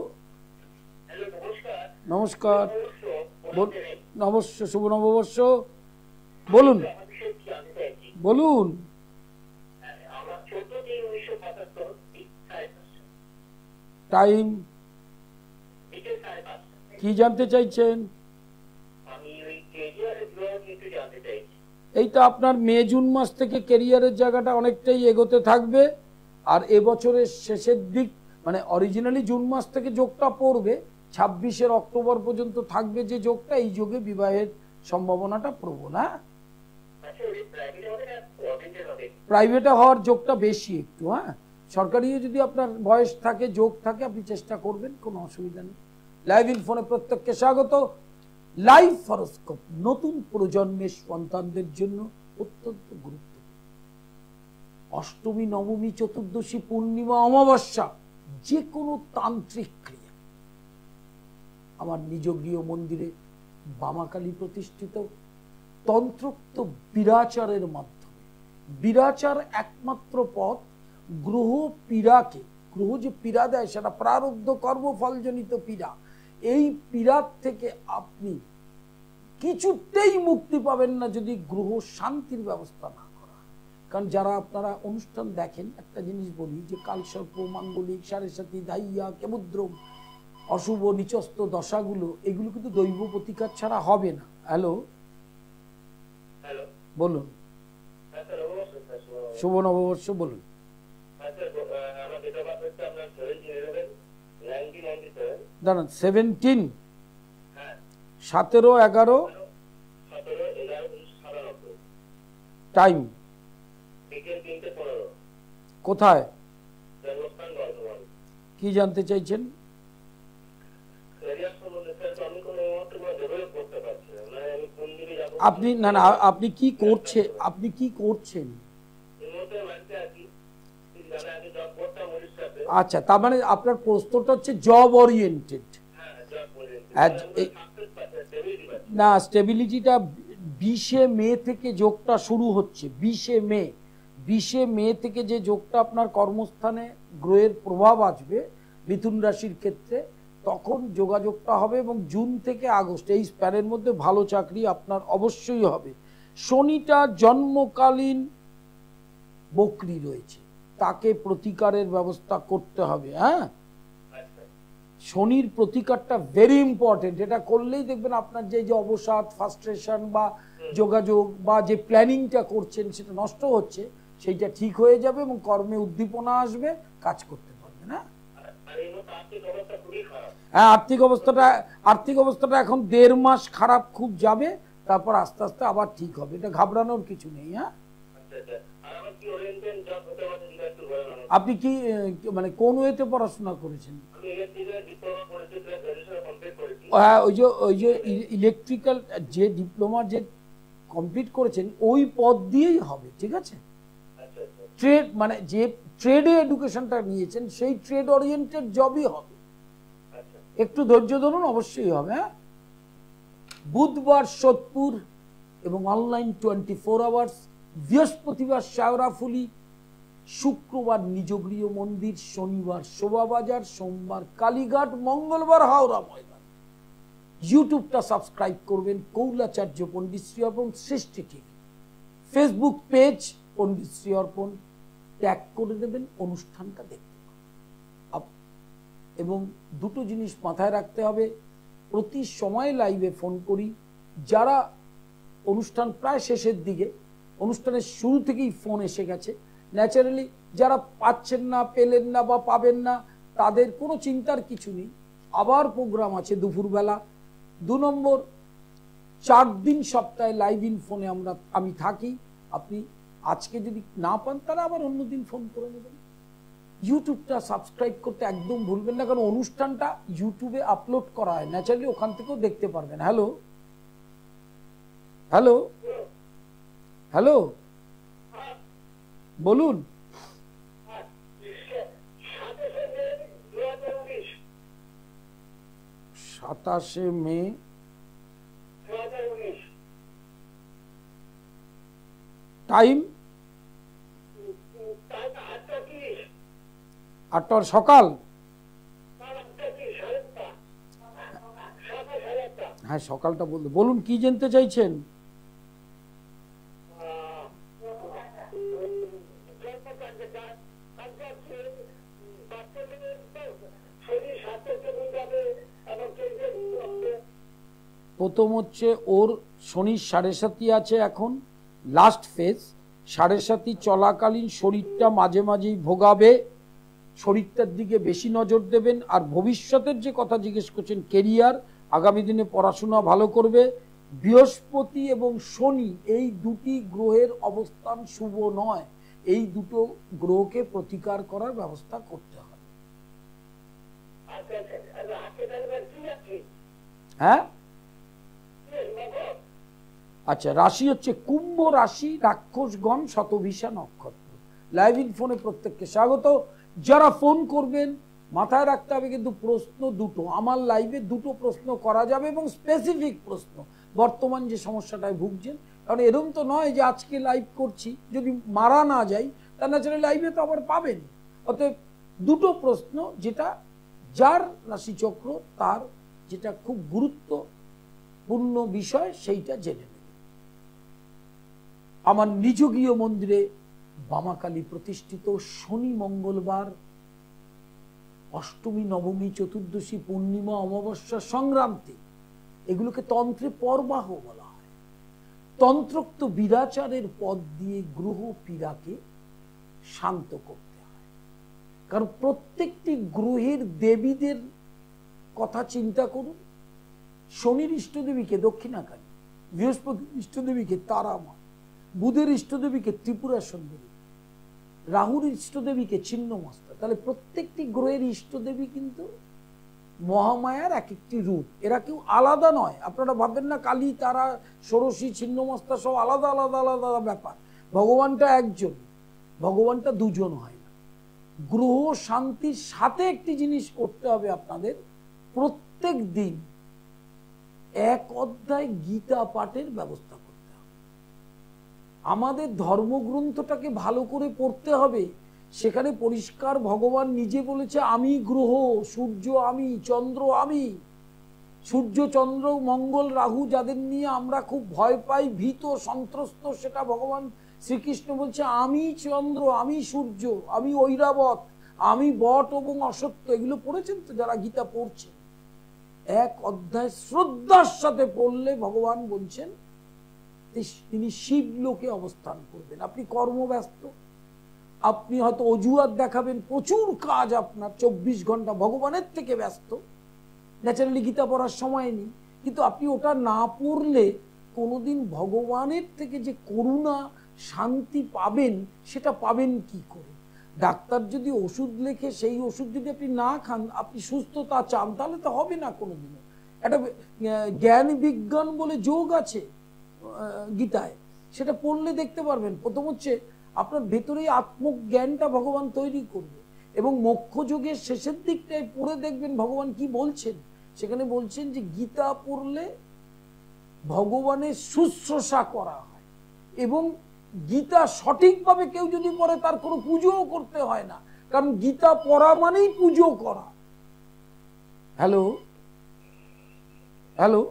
নমস্কার, নমস্কার, শুভ নববর্ষ, বলুন বলুন। আমার 14/3/1975, ঠিক 5:30। টাইম বিকেল 5:30। কি জানতে চাইছেন? আমি ওই কেরিয়ারের ব্লগ একটু জানতে চাইছি। এইটা আপনার মে জুন মাস থেকে কেরিয়ারের জায়গাটা অনেকটাই এগোতে থাকবে, আর এবছরের শেষের দিক মানে অরিজিনালি জুন মাস থেকে যোগটা পড়বে, 26 অক্টোবর পর্যন্ত থাকবে যে যোগটা, এই যোগে বিবাহের সম্ভাবনাটা প্রবল। হ্যাঁ, আচ্ছা, ওই প্রাইভেটে হবে না গভর্নমেন্টে হবে? প্রাইভেটে হওয়ার যোগটা বেশি একটু। হ্যাঁ, সরকারি যদি আপনার বয়স থাকে, যোগ থাকে, আপনি চেষ্টা করবেন, কোনো অসুবিধা নেই। লাইভ ইন ফোনে প্রত্যেককে স্বাগত। লাইভ হরোস্কোপ নতুন প্রজন্মের সন্তানদের জন্য অত্যন্ত গুরুত্বপূর্ণ। অষ্টমী, নবমী, চতুর্দশী, পূর্ণিমা, অমাবস্যা, যে কোনো তান্ত্রিক ক্রিয়া আমার নিজ গৃহ মন্দিরে বামাকালী প্রতিষ্ঠিত তন্ত্রোক্ত বিরাচারের মাধ্যমে, বিরাচার একমাত্র পথ গ্রহ পীড়াকে, গ্রহ যে পীড়া দেয় সেটা প্রারব্ধ কর্মফলজনিত পীড়া, এই পীড়ার থেকে আপনি কিছুতেই মুক্তি পাবেন না যদি গ্রহ শান্তির ব্যবস্থা না করা হয়। কারণ যারা আপনারা অনুষ্ঠান দেখেন, একটা জিনিস বলি যে কালসর্প, মাঙ্গলিক, সাড়ে সাথী, দাইয়া, কেমুদ্রম, অশুভ নিচস্ত দশাগুলো, এগুলো কিন্তু দৈব প্রতিকার ছাড়া হবে না। হ্যালো, হ্যালো, বলুন। হ্যাঁ স্যার, অবশ্যই স্যার, শুভ নববর্ষ, বলুন। হ্যাঁ স্যার, আমার ডেট অফ বার্থ হচ্ছে আপনার 17/11/1997। দাঁড়ান, 17, হ্যাঁ, 17, 11, 17/11/1997। টাইম বিকেল 3:15। কোথায়, জন্মস্থান বর্ধমান। কি জানতে চাইছেন? ক্যারিয়ার সম্বন্ধে স্যার, তো আমি কোনো মুহূর্তে ডেভেলপ করতে পারছি না, মানে আমি কোন দিকে যাবো। আপনি না না, আপনি কি করছে, আপনি কি করছেন? এই মুহূর্তে বাড়িতে আছি, আমি আগে জব করতাম উড়িষ্যাতে। আচ্ছা, তার মানে আপনার প্রশ্নটা হচ্ছে জব ওরিয়েন্টেড। হ্যাঁ, জব করেছি। এই- সাকসেস পাচ্ছি, স্টেবিলিটি পাচ্ছি। না, স্টেবিলিটিটা 20 মে থেকে যোগটা শুরু হচ্ছে। 20 মে থেকে যে যোগটা আপনার কর্মস্থানে গ্রহের প্রভাব আসবে মিথুন রাশির ক্ষেত্রে, তখন যোগাযোগটা হবে, এবং জুন থেকে আগস্ট এই স্প্যানের মধ্যে ভালো চাকরি আপনার অবশ্যই হবে। শনিটা জন্মকালীন বকরি রয়েছে, তাকে প্রতিকারের ব্যবস্থা করতে হবে। হ্যাঁ, আচ্ছা, শনির প্রতিকারটা ভেরি ইম্পর্টেন্ট। এটা করলেই দেখবেন আপনার যে যে অবসাদ, ফ্রাস্ট্রেশন বা যোগাযোগ বা যে প্ল্যানিংটা করছেন সেটা নষ্ট হচ্ছে, সেইটা ঠিক হয়ে যাবে এবং কর্মে উদ্দীপনা আসবে, কাজ করতে পারবেন। হ্যাঁ, আর এই মুহূর্তে আর্থিক অবস্থা খুবই খারাপ। হ্যাঁ, আর্থিক অবস্থাটা এখন 1.5 মাস খারাপ খুব যাবে, তারপর আস্তে আস্তে আবার ঠিক হবে, এটা ঘাবড়ানোর কিছু নেই। হ্যাঁ, আচ্ছা আচ্ছা, আর আমার কি ওরিয়েন্টেড জব হতে পারে সেটা একটু বলেন আমাকে। আপনি কি মানে কোন ওয়েতে পড়াশোনা করেছেন? আমি এর থেকে ডিপ্লোমা করেছি, গ্রাজুয়েশন কমপ্লিট করেছি। হ্যাঁ, ওই যে ইলেকট্রিক্যাল যে ডিপ্লোমা যে কমপ্লিট করেছেন, ওই পদ দিয়েই হবে, ঠিক আছে? আচ্ছা আচ্ছা ট্রেড মানে যে ট্রেডে এডুকেশনটা নিয়েছেন সেই ট্রেড ওরিয়েন্টেড জবই হবে। আচ্ছা, একটু ধৈর্য ধরুন, অবশ্যই হবে। হ্যাঁ, বুধবার সোদপুর এবং অনলাইন 24 আওয়ার্স, বৃহস্পতিবার শাওরাফুলি, শুক্রবার নিজগৃহ মন্দির, শনিবার শোভাবাজার, সোমবার কালীঘাট, মঙ্গলবার হাওড়া ময়দান। ইউটিউবটা সাবস্ক্রাইব করবেন কৌলাচার্য পণ্ডিতশ্রী অর্পণ সৃষ্টি টিভি, ফেসবুক পেজ পণ্ডিতশ্রী অর্পণ, ট্যাগ করে দেবেন, অনুষ্ঠানটা দেখতে এবং দুটো জিনিস মাথায় রাখতে হবে, প্রতি সময় লাইভে ফোন করি। যারা অনুষ্ঠান প্রায় শেষের দিকে, অনুষ্ঠানের শুরু থেকেই ফোন এসে গেছে, ন্যাচারালি যারা পাচ্ছেন না, পেলেন না বা পাবেন না, তাদের কোনো চিন্তার কিছু নেই। আবার প্রোগ্রাম আছে দুপুরবেলা। 2 নম্বর, 4 দিন সপ্তাহে লাইভ ইন ফোনে আমি থাকি। আপনি আজকে যদি না পান, তাহলে আবার অন্যদিন ফোন করে নেবেন। ইউটিউবটা সাবস্ক্রাইব করতে একদম ভুলবেন না, কারণ অনুষ্ঠানটা ইউটিউবে আপলোড করা হয়, ন্যাচারালি ওখান থেকেও দেখতে পারবেন। হ্যালো হ্যালো হ্যালো, বলুন। 27 মে 2019। টাইম 8টার সকাল। হ্যাঁ, সকালটা বলুন, কি জানতে চাইছেন? প্রথম হচ্ছে ওর শনির 7.5 আছে এখন, লাস্ট ফেজ। 7.5 চলাকালীন শরীরটা মাঝে মাঝেই ভোগাবে, শরীরটার দিকে বেশি নজর দেবেন। আর ভবিষ্যতের যে কথা জিজ্ঞেস করছেন, কেরিয়ার, আগামী দিনে পড়াশোনা ভালো করবে। বৃহস্পতি এবং শনি এই দুটি গ্রহের অবস্থান শুভ নয়, এই দুটো গ্রহকে প্রতিকার করার ব্যবস্থা করতে হবে। হ্যাঁ, আচ্ছা, রাশি হচ্ছে কুম্ভ রাশি, রাক্ষসগণ, শতভিষা নক্ষত্র। লাইভ ইন ফোনে প্রত্যেককে স্বাগত। যারা ফোন করবেন মাথায় রাখতে হবে কিন্তু প্রশ্ন দুটো, আমার লাইভে দুটো প্রশ্ন করা যাবে এবং স্পেসিফিক প্রশ্ন, বর্তমান যে সমস্যাটায় ভুগছেন। কারণ এরকম তো নয় যে আজকে লাইভ করছি, যদি মারা না যাই তা ন্যাচারালি লাইভে তো আবার পাবেন। অতএব দুটো প্রশ্ন, যেটা যার রাশিচক্র তার যেটা খুব গুরুত্বপূর্ণ বিষয় সেইটা জেনে নেবেন। আমার নিজ গৃহ মন্দিরে বামাকালী প্রতিষ্ঠিত, শনি মঙ্গলবার, অষ্টমী, নবমী, চতুর্দশী, পূর্ণিমা, অমাবস্যা, সংক্রান্তি, এগুলোকে তন্ত্রে পরবাহ বলা হয়। তন্ত্রোক্ত বিরাচারের পদ দিয়ে গ্রহ পীড়াকে শান্ত করতে হয়। কারণ প্রত্যেকটি গ্রহের দেবীদের কথা চিন্তা করুন। শনির ইষ্টদেবীকে দক্ষিণাকালী, বৃহস্পতির ইষ্টদেবীকে তারামা, বুধের ইষ্টদেবীকে ত্রিপুরা সুন্দরী, রাহুর ইষ্টদেবীকে ছিন্নমস্তা। তাহলে প্রত্যেকটি গ্রহের ইষ্টদেবী কিন্তু মহামায়ার এক একটি রূপ, এরা কেউ আলাদা নয়। আপনারা ভাববেন না কালী, তারা, ষোড়শী, ছিন্নমস্তা সব আলাদা আলাদা আলাদা ব্যাপার। ভগবানটা একজন, ভগবানটা দুজন হয় না। গ্রহ শান্তির সাথে একটি জিনিস করতে হবে আপনাদের, প্রত্যেক দিন 1 অধ্যায় গীতা পাঠের ব্যবস্থা করতে হবে। আমাদের ধর্মগ্রন্থটাকে ভালো করে পড়তে হবে। সেখানে পরিষ্কার ভগবান নিজে বলেছে, আমি গ্রহ, সূর্য আমি, চন্দ্র আমি। সূর্য, চন্দ্র, মঙ্গল, রাহু যাদের নিয়ে আমরা খুব ভয় পাই, ভীত, সন্ত্রস্ত, সেটা ভগবান শ্রীকৃষ্ণ বলছে, আমি চন্দ্র, আমি সূর্য, আমি ঐরাবত, আমি বট এবং অসত্য। এগুলো পড়েছেন তো যারা গীতা পড়ছেন? 1 অধ্যায় শ্রদ্ধার সাথে পড়লে ভগবান বলছেন তিনি শিবলোকে অবস্থান করবেন। আপনি কর্মব্যস্ত, আপনি হয়তো অজুহাত দেখাবেন, প্রচুর কাজ আপনার, 24 ঘন্টা ভগবানের থেকে ব্যস্ত, ন্যাচারালি গীতা পড়ার সময় নেই। কিন্তু আপনি ওটা না পড়লে কোনোদিন ভগবানের থেকে যে করুণা, শান্তি পাবেন, সেটা পাবেন কি করে? ডাক্তার যদি ওষুধ লেখে, সেই ওষুধ যদি আপনি না খান, আপনি সুস্থতা চান, তাহলে তো হবে না কোনোদিনও। একটা জ্ঞান বিজ্ঞান বলে যোগ আছে গীতায়, সেটা পড়লে দেখতে পারবেন। প্রথম হচ্ছে আপনার ভেতরেই আত্মজ্ঞানটা ভগবান তৈরি করবে, এবং মোক্ষ যোগের শেষের দিকটায় পড়ে দেখবেন ভগবান কি বলছেন। সেখানে বলছেন যে গীতা পড়লে ভগবানের শুশ্রূষা করা হয়, এবং গীতা সঠিকভাবে কেউ যদি পড়ে তার কোনো পুজোও করতে হয় না, কারণ গীতা পড়া মানেই পুজো করা। হ্যালো হ্যালো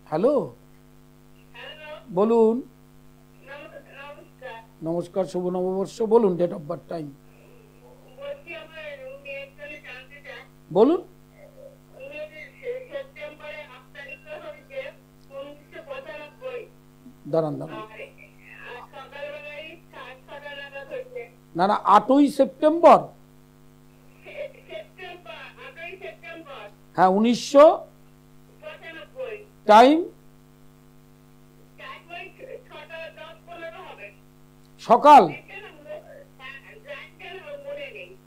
হ্যালো, বলুন। নমস্কার, শুভ নববর্ষ। বলুন ডেট অফ বার্থ, টাইম বলুন। দাঁড়ান দাঁড়ান, না না, 8ই সেপ্টেম্বর, হ্যাঁ 1900, টাইম সকাল,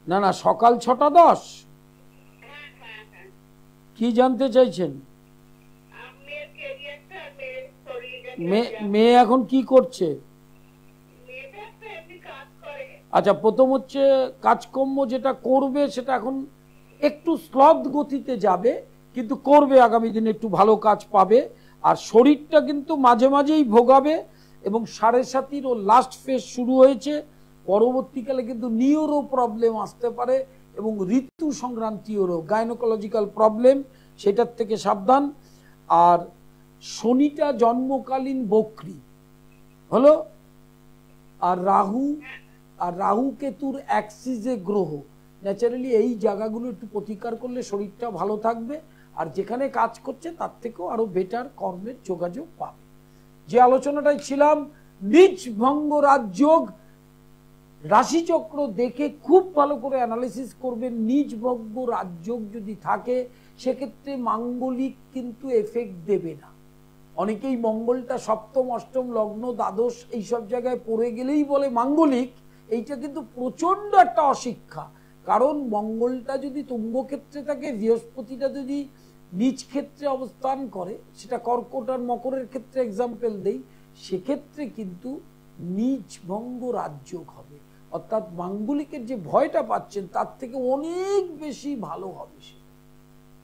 না না, সকাল 6টা 10। কি জানতে চাইছেন? মেয়ে এখন কি করছে? আচ্ছা, প্রথম হচ্ছে কাজকর্ম যেটা করবে সেটা এখন একটু স্লথ গতিতে যাবে, কিন্তু করবে, আগামী দিনে একটু ভালো কাজ পাবে। আর শরীরটা কিন্তু মাঝে মাঝেই ভোগাবে, এবং 7.5 ও লাস্ট ফেজ শুরু হয়েছে। পরবর্তীকালে কিন্তু নিউরো প্রবলেম আসতে পারে, এবং ঋতু সংক্রান্তীয় রোগ, গাইনোকোলজিক্যাল প্রবলেম, সেটার থেকে সাবধান। আর শনিটা জন্মকালীন বক্রী হলো, আর রাহু কেতুর অ্যাক্সিসে গ্রহ। ন্যাচারালি এই জায়গাগুলো একটু প্রতিকার করলে শরীরটা ভালো থাকবে। আর যেখানে কাজ করছে তার থেকেও আরো বেটার কর্মের যোগাযোগ পাবে। যে আলোচনাটাই ছিলাম, নিজ ভঙ্গ রাজযোগ, রাশিচক্র দেখে খুব ভালো করে অ্যানালিসিস করবেন। নিজ ভঙ্গ রাজযোগ যদি থাকে সেক্ষেত্রে মাঙ্গলিক কিন্তু এফেক্ট দেবে না। অনেকেই মঙ্গলটা সপ্তম অষ্টম লগ্ন দ্বাদশ এইসব জায়গায় পড়ে গেলেই বলে মাঙ্গলিক, এইটা কিন্তু প্রচন্ড একটা অশিক্ষা। কারণ মঙ্গলটা যদি তুঙ্গ ক্ষেত্রে থাকে, বৃহস্পতিটা যদি নিজ ক্ষেত্রে অবস্থান করে, সেটা কর্কট আর মকরের ক্ষেত্রে এক্সাম্পল দেই, সেক্ষেত্রে কিন্তু নিজ ভঙ্গ রাজযোগ হবে। অর্থাৎ মাঙ্গলিকের যে ভয়টা পাচ্ছেন তার থেকে অনেক বেশি ভালো হবে সে,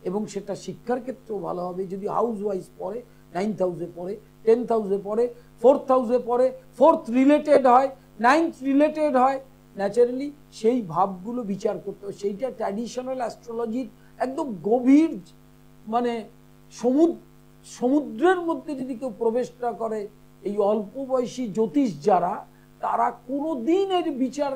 এবং সেটা শিক্ষার ক্ষেত্রেও ভালো হবে। যদি হাউস ওয়াইজ পড়ে 9th হাউসে পড়ে, 10th হাউসে পড়ে, 4th হাউসে পড়ে, 4th রিলেটেড হয়, 9th রিলেটেড হয়, ন্যাচারালি সেই ভাবগুলো বিচার করতে হবে। সেইটা ট্র্যাডিশনাল অ্যাস্ট্রোলজির একদম গভীর, মানে সমুদ্রের মধ্যে যদি কেউ প্রবেশ না করে, এই অল্প বয়সী জ্যোতিষ যারা, তারা কোনোদিন এর বিচার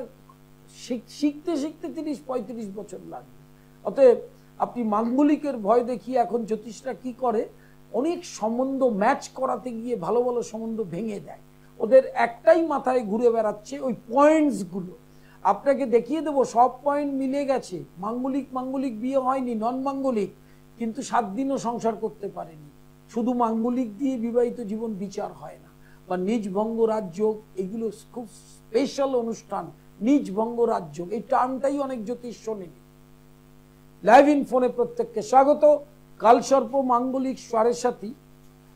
শিখতে শিখতে 30-35 বছর লাগবে। অতএব আপনি মাঙ্গলিকের ভয় দেখিয়ে এখন জ্যোতিষরা কি করে, অনেক সম্বন্ধ ম্যাচ করাতে গিয়ে ভালো ভালো সম্বন্ধ ভেঙে দেয়। ওদের একটাই মাথায় ঘুরে বেড়াচ্ছে ওই পয়েন্টসগুলো। আপনাকে দেখিয়ে দেবো সব পয়েন্ট মিলে গেছে, মাঙ্গলিক বিয়ে হয়নি, নন মাঙ্গলিক কিন্তু 7 দিনও সংসার করতে পারেনি। শুধু মাঙ্গলিক দিয়ে বিবাহিত জীবন বিচার হয় না। বা নিজ ভঙ্গ রাজযোগ, এগুলো খুব স্পেশাল অনুষ্ঠান। নিজ ভঙ্গ রাজযোগ এই টার্মটাই অনেক জ্যোতিষ শোনেনি। লাইভ ইন ফোনে প্রত্যেককে স্বাগত। কালসর্প, মাঙ্গলিক, স্বরের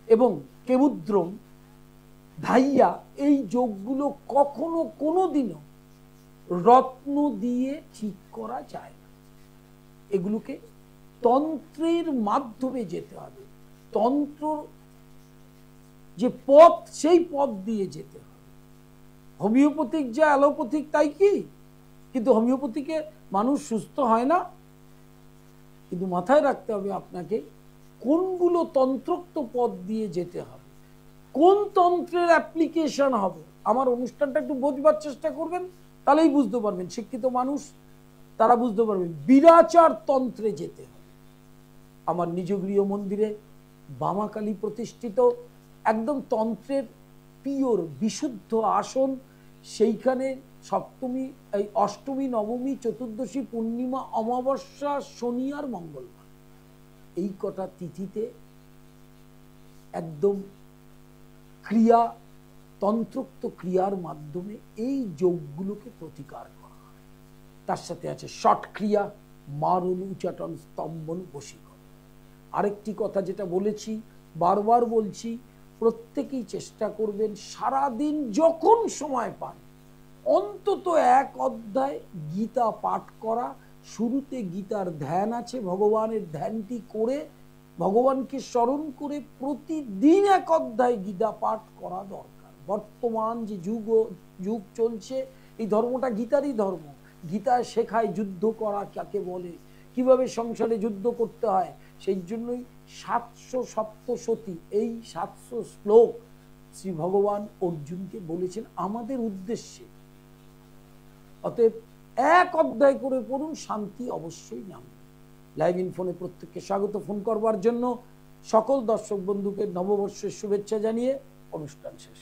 এবং কেমুদ্রম, ধাইয়া, এই যোগগুলো কখনো কোনোদিনও রত্ন দিয়ে ঠিক করা যায় না। এগুলোকে তন্ত্রের মাধ্যমে যেতে হবে। তন্ত্র যে পথ, সেই পথ দিয়ে যেতে হবে। হোমিওপ্যাথিক যা অ্যালোপ্যাথিক তাই কি, কিন্তু হোমিওপ্যাথিকে মানুষ সুস্থ হয় না। কিন্তু মাথায় রাখতে হবে আপনাকে কোনগুলো তন্ত্রোক্ত পথ দিয়ে যেতে হবে, কোন তন্ত্রের অ্যাপ্লিকেশন হবে। আমার অনুষ্ঠানটা একটু বোঝবার চেষ্টা করবেন, তাহলেই বুঝতে পারবেন। শিক্ষিত মানুষ তারা বুঝতে পারবেন। বিরাচার তন্ত্রে যেতে হবে। আমার নিজ গৃহ মন্দিরে বামাকালী প্রতিষ্ঠিত একদম তন্ত্রের পিওর বিশুদ্ধ আসন, সেইখানে সপ্তমী, এই অষ্টমী, নবমী, চতুর্দশী, পূর্ণিমা, অমাবস্যা, শনি আর মঙ্গলবার, এই কটা তিথিতে একদম ক্রিয়া, তন্ত্রোক্ত ক্রিয়ার মাধ্যমে এই যোগগুলোকে প্রতিকার করা হয়। তার সাথে আছে শট ক্রিয়া, মারণ, উচাটন, স্তম্ভন, বশীকরণ। আরেকটি কথা যেটা বলেছি, বারবার বলছি, প্রত্যেকেই চেষ্টা করবেন সারাদিন যখন সময় পান অন্তত 1 অধ্যায় গীতা পাঠ করা। শুরুতে গীতার ধ্যান আছে, ভগবানের ধ্যানটি করে, ভগবানকে স্মরণ করে প্রতিদিন 1 অধ্যায় গীতা পাঠ করা দরকার। বর্তমান যে যুগ চলছে, এই ধর্মটা গীতারই ধর্ম। গীতা শেখায় যুদ্ধ করা কাকে বলে, কিভাবে সংসারে যুদ্ধ করতে হয়। সেই জন্যই 700 এই 700 শ্লোক শ্রী ভগবান অর্জুনকে বলেছেন আমাদের উদ্দেশ্যে। অতএব 1 অধ্যায় করে পড়ুন, শান্তি অবশ্যই নামবে। লাইভ ইন ফোনে প্রত্যেককে স্বাগত। ফোন করবার জন্য সকল দর্শক বন্ধুকে নববর্ষের শুভেচ্ছা জানিয়ে অনুষ্ঠান শেষ।